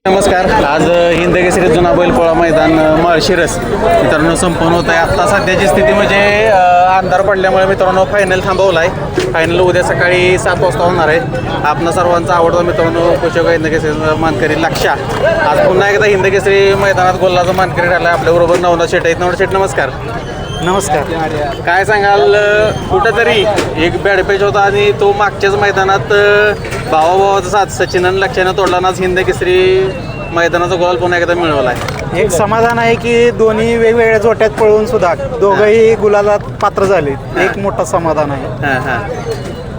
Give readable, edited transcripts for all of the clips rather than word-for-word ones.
नमस्कार. आज हिंद केसरी जुना बैलपोळा मैदान माळशिरस मित्रांनो संपन्न होत आहे. आत्ता सध्याची स्थिती म्हणजे अंधार पडल्यामुळे मित्रांनो फायनल थांबवला आहे. फायनल उद्या सकाळी 7 वाजता होणार आहे. आपणा सर्वांचा आवडता मित्रांनो पोषक हिंद केसरीचा मानकरी लक्षा आज पुन्हा एकदा हिंद केसरी मैदानात गोल्लाचा मानकरी ठरला आहे. आपल्याबरोबर नवनाथ शेट आहेत. नवनाथ शेट नमस्कार. नमस्कार. काय सांगाल, कुठंतरी एक बॅडपेच होता आणि तो मागच्याच मैदानात भावाभावाचा साथ सचिन आणि लक्षानं तोडला ना. आज हिंद केसरी मैदानाचा गोल पुन्हा एकदा मिळवला आहे. एक समाधान आहे की दोन्ही वेगवेगळ्या जोट्यात पळून सुद्धा दोघंही गुलालात पात्र झाले. एक मोठं समाधान आहे. हां हां.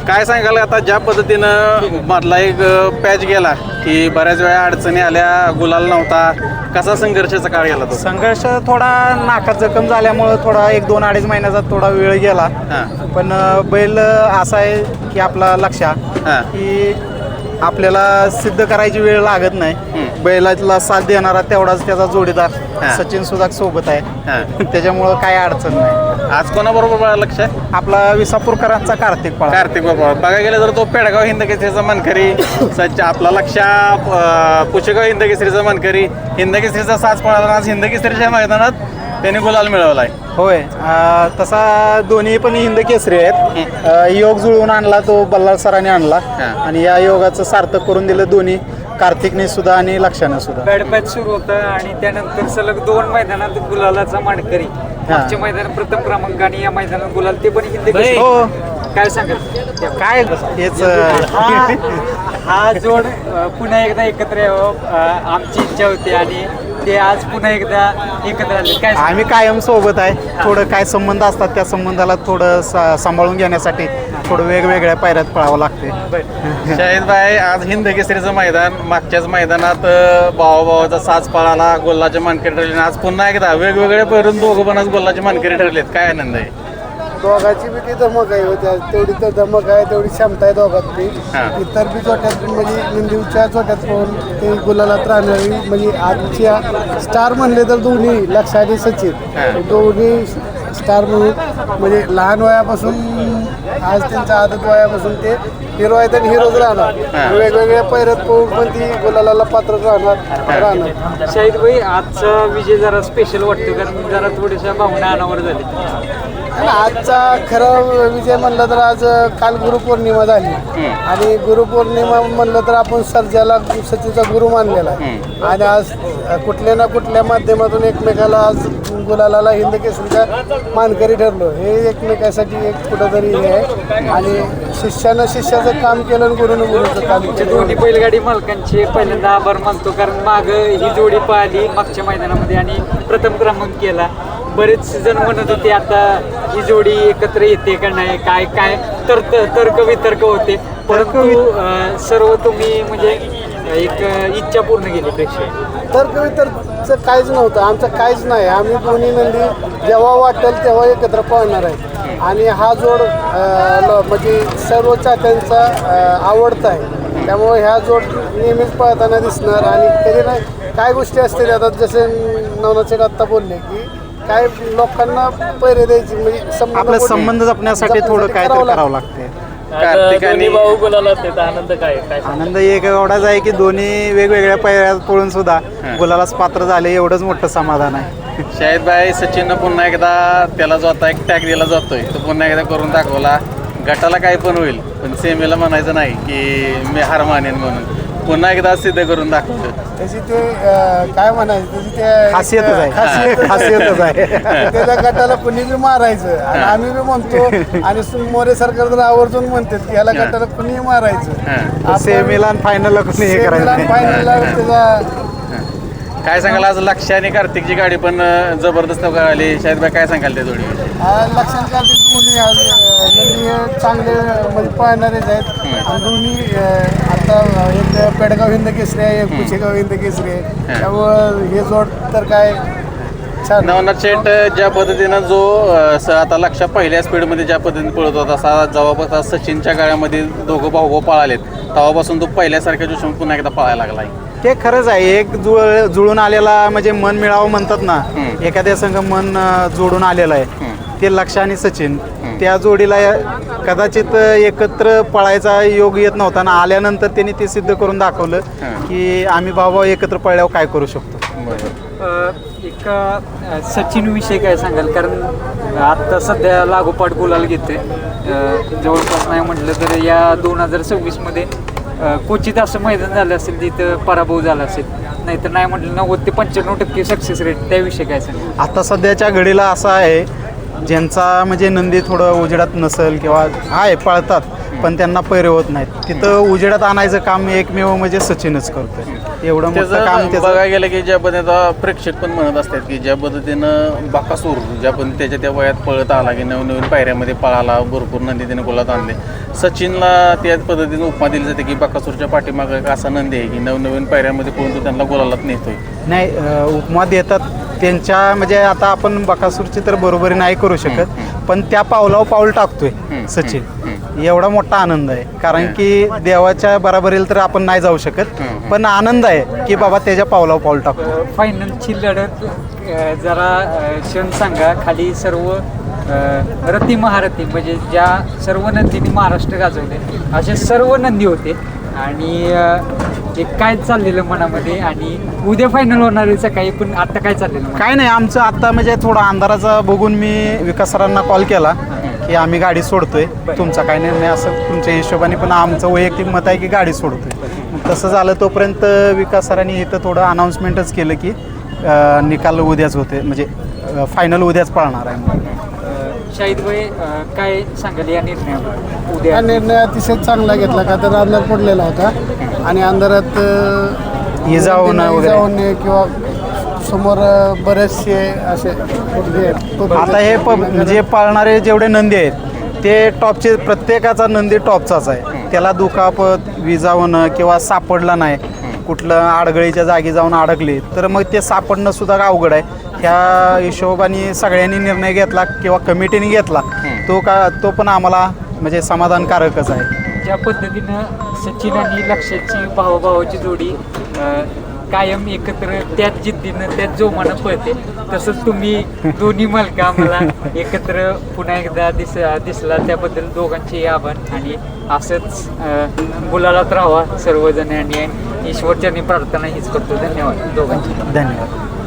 काय सांगाल आता ज्या पद्धतीनं मधला एक पॅच गेला की बऱ्याच वेळा अडचणी आल्या, गुलाल नव्हता, कसा संघर्षाचा काळ गेला तो? संघर्ष थोडा नाकात जखम झाल्यामुळं थोडा 1-2-2.5 महिन्याचा थोडा वेळ गेला. पण बैल असा आहे की आपला लक्षा की आपल्याला सिद्ध करायची वेळ लागत नाही. बैलाला साथ देणारा तेवढाच त्याचा जोडीदार सचिन सुद्धा सोबत आहे. त्याच्यामुळं काय अडचण नाही. आज कोणाबरोबर लक्ष आहे? आपला विसापूरकरांचा कार्तिक बरोबर. बघायला गेलं तर तो पेडगाव हिंद केसरीचा मनकरी, आपला लक्षा पुशेगाव हिंद केसरीचा मनकरी, हिंद केसरीचा साज पळाला. आज हिंद केसरीच्या मैदानात त्यांनी गुलाल मिळवला आहे. होय. तसा दोन्ही पण हिंद केसरी आहेत. योग जुळवून आणला तो बल्लाळ सरांनी आणला आणि या योगाचं सार्थक करून दिलं दोन्ही कार्तिकने सुद्धा आणि लक्षाने सुद्धा. बॅड मॅच सुरू होतं आणि त्यानंतर सलग 2 मैदानात गुलालाचा मानकरी. मागच्या मैदानात प्रथम क्रमांक आणि या मैदानात गुलाल ते पण हिंद केसरी. हो. काय सांगाल काय हेच हा जोड पुन्हा एकदा एकत्र यावं आमची इच्छा होती आणि ते आज पुन्हा एकदा एकत्र आले. काय आम्ही कायम सोबत आहे. थोडं काय संबंध असतात त्या संबंधाला थोडं सांभाळून घेण्यासाठी थोडं वेगवेगळ्या पायऱ्यात पळावं लागते. शाहिद भाई, आज हिंद केसरीचं मैदान मागच्याच मैदानात भावाभावाचा साज पळाला, गोल्लाचे मानकरी ठरले. आज पुन्हा एकदा वेगवेगळे पैरून दोघं पण आज गोल्लाचे मानकरी ठरलेत. काय आनंद आहे? दोघांची बी ती धमक आहे होत्या, तेवढी तर धमक आहे, तेवढी क्षमता आहे दोघात बी. इतर बी जोट्यात म्हणजे निंदीवच्या जोट्यात पाहून ते गुलालात राहणारी म्हणजे आजच्या स्टार म्हणले तर दोन्ही लक्षा आणि सचिन दोन्ही स्टार म्हणून म्हणजे लहान वयापासून आज त्यांच्या आदत वयापासून ते हिरो आहेत आणि हिरोज राहणार. वेगवेगळ्या पैरात पाहून पण ती गुलालाला पात्र राहणार. शाहिद भाई, आजचा विजय जरा स्पेशल वाटतो कारण जरा थोड्याशा भावना अनावर झाली. आजचा खरा विजय म्हणलं तर आज काल गुरुपौर्णिमा झाली आणि गुरुपौर्णिमा म्हणलं तर आपण सर्जाला सचिनचा गुरु मानलेला आहे आणि आज कुठल्या ना कुठल्या माध्यमातून एकमेकाला आज गुलालाला हिंद केसरीचा मानकरी ठरलो. हे एकमेकासाठी एक कुठंतरी हे आहे आणि शिष्यानं शिष्याचं काम केलं आणि गुरुनं गुरुचं काम केलं. दोन्ही बैलगाडी मालकांचे पहिल्यांदा आभार मानतो कारण मागं ही जोडी पाहिली मागच्या मैदानामध्ये आणि प्रथम क्रमांक केला. बरेच जण म्हणत होते आता ही जोडी एकत्र येते का नाही, काय काय तर्क वितर्क होते, परंतु सर्व तुम्ही म्हणजे एक इच्छा पूर्ण केली प्रेक्षक. तर्कवितर्कचं काहीच नव्हतं, आमचं काहीच नाही. आम्ही दोन्ही नंदी जेव्हा वाटेल तेव्हा एकत्र पळणार आहे आणि हा जोड म्हणजे सर्व चाहत्यांचा आवडता आहे. त्यामुळे ह्या जोड नेहमीच पळताना दिसणार आणि कधी नाही काय गोष्टी असतील आता जसे नवनाथ शेठ आत्ता बोलले की काय लोकांना पैरे द्यायची म्हणजे आपला संबंध जपण्यासाठी थोडं काय तर करावं लागते. भाऊ गुलाला आनंद काय आनंद एक एवढाच आहे की दोन्ही वेगवेगळ्या पायऱ्यात पळून सुद्धा गुलालाच पात्र झाले. एवढंच मोठं समाधान आहे. शाहिद भाई, सचिननं पुन्हा एकदा त्याला जो आता एक टॅग दिला जातोय तो पुन्हा एकदा करून दाखवला. गटाला काही पण होईल पण सेमीला म्हणायचं नाही की मी हार मानेन म्हणून. पुन्हा एकदा सिद्ध करून दाखवतो. त्याची ते काय म्हणायचं त्याची ते खासियतच आहे. त्याच्या गटाला कुणी बी मारायचं आणि आम्ही बी म्हणतो आणि मोरे सरकार तर आवर्जून म्हणतात की ह्याला गटाला कुणी मारायचं. सेमीला फायनल हे करायचं. फायनलला त्याचा काय सांगाल, आज लक्ष आणि कार्तिकची गाडी पण जबरदस्त आली. शाहिद भाई, काय सांगाल त्या जोडी? लक्षात घ्या दोन्ही आज चांगले म्हणजे पळणारेच आहेत आणि दोन्ही आता एक पेडगाव हिंद केसरी आहे, एक पुशेगाव हिंद केसरी आहे. त्यामुळं हे जोड तर काय छान. नवनाथ शेठ, ज्या पद्धतीनं जो आता लक्ष पहिल्या स्पीडमध्ये ज्या पद्धतीने पळत होता असा जवळपास सचिनच्या गाड्यामध्ये दोघं भाऊ पळालेत तेव्हापासून तो पहिल्यासारख्या जोशाने पुन्हा एकदा पळायला लागला आहे. ते खरंच आहे. एक जुळून आलेला म्हणजे मन मिळावं म्हणतात ना, एखाद्या संघ मन जोडून आलेलं आहे ते लक्ष आणि सचिन त्या जोडीला कदाचित एकत्र पळायचा योग येत नव्हता ना, आल्यानंतर त्यांनी ते सिद्ध करून दाखवलं की आम्ही भाऊ एकत्र पळल्यावर काय करू शकतो. एक सचिन विषय काय सांगाल, कारण आत्ता सध्या लागोपाठ गुलाल घेते जवळपास नाही म्हटलं तर या 2026 मध्ये क्वचित असं मैदान झालं असेल जिथं पराभव झाला असेल, नाहीतर नाही म्हटलं 90 ते 95% सक्सेस रेट, त्याविषयी काय सांगाल? आता सध्याच्या घडीला असं आहे, ज्यांचा म्हणजे नंदी थोडं उजेडात नसेल किंवा आहे पळतात पण त्यांना पैरे होत नाहीत, तिथं उजेडात आणायचं काम एकमेव म्हणजे सचिनच करतोय. एवढं मोठं काम त्याचं बघायला गेलं की ज्या पद्धतीनं प्रेक्षक पण म्हणत असतात की ज्या पद्धतीनं बाकासूर ज्या पद्धतीने त्याच्या त्या वयात पळत आला की नवनवीन पायऱ्यामध्ये पळाला, भरपूर नंदी त्याने गुलात आणले. सचिनला त्याच पद्धतीने उपमा दिली जाते की बाकासूरच्या पाठीमागं एक असा नंदी आहे की नवनवीन पायऱ्यामध्ये पळून तो त्यांना गुलालात नेतोय. नाही, उपमा देतात त्यांच्या, म्हणजे आता आपण बकासूरची तर बरोबरी नाही करू शकत, पण त्या पावलावर पाऊल टाकतोय सचिन, एवढा मोठा आनंद आहे. कारण की देवाच्या बराबरीला तर आपण नाही जाऊ शकत, पण आनंद आहे की बाबा त्याच्या पावलावर पाऊल टाकतो. फायनलची लढत जरा क्षण सांगा. खाली सर्व रती महारथी म्हणजे ज्या सर्व नंदींनी महाराष्ट्र गाजवले असे सर्व नंदी होते, आणि एक काय चाललेलं मनामध्ये, आणि उद्या फायनल होणार आहे सकाळी, पण आता काय चाललेलं? काय नाही, आमचं आता म्हणजे थोडा अंधाराचा बघून मी विकास सरांना कॉल केला की आम्ही गाडी सोडतोय, तुमचा काय निर्णय असं तुमच्या हिशोबाने, पण आमचं वैयक्तिक मत आहे की गाडी सोडतोय. तसं झालं तोपर्यंत विकास सरांनी इथं थोडं अनाऊन्समेंटच केलं की निकाल उद्याच होते, म्हणजे फायनल उद्याच पळणार आहे. शाहिद भाई काय सांगाल या निर्णयावर? हा उद्या निर्णय अतिशय चांगला घेतला, का तर अंधार पडलेला होता आणि अंधारात इजा होणं वगैरे. इजा होणे किंवा समोर बरेचसे असे आता हे म्हणजे पाळणारे जेवढे नंदी आहेत ते टॉपचे, प्रत्येकाचा नंदी टॉपचाच आहे. त्याला दुखापत, विजावणं किंवा सापडला नाही, कुठलं आडगळीच्या जागी जाऊन अडकले तर मग ते सापडणं सुद्धा अवघड आहे. ह्या हिशोबाने सगळ्यांनी निर्णय घेतला किंवा कमिटीने घेतला तो पण आम्हाला म्हणजे समाधानकारकच आहे. ज्या पद्धतीनं सचिन आणि लक्ष्याची भावाभावाची जोडी कायम एकत्र त्याच जिद्दीनं त्याच जोमानं पळते, तसंच तुम्ही दोन्ही मालक आम्हाला एकत्र पुन्हा एकदा दिसला, त्याबद्दल दोघांचे आभार. आणि असंच गुलालात राहावा सर्वजण, आणि ईश्वरचरणी प्रार्थना हीच करतो. धन्यवाद दोघांची. धन्यवाद.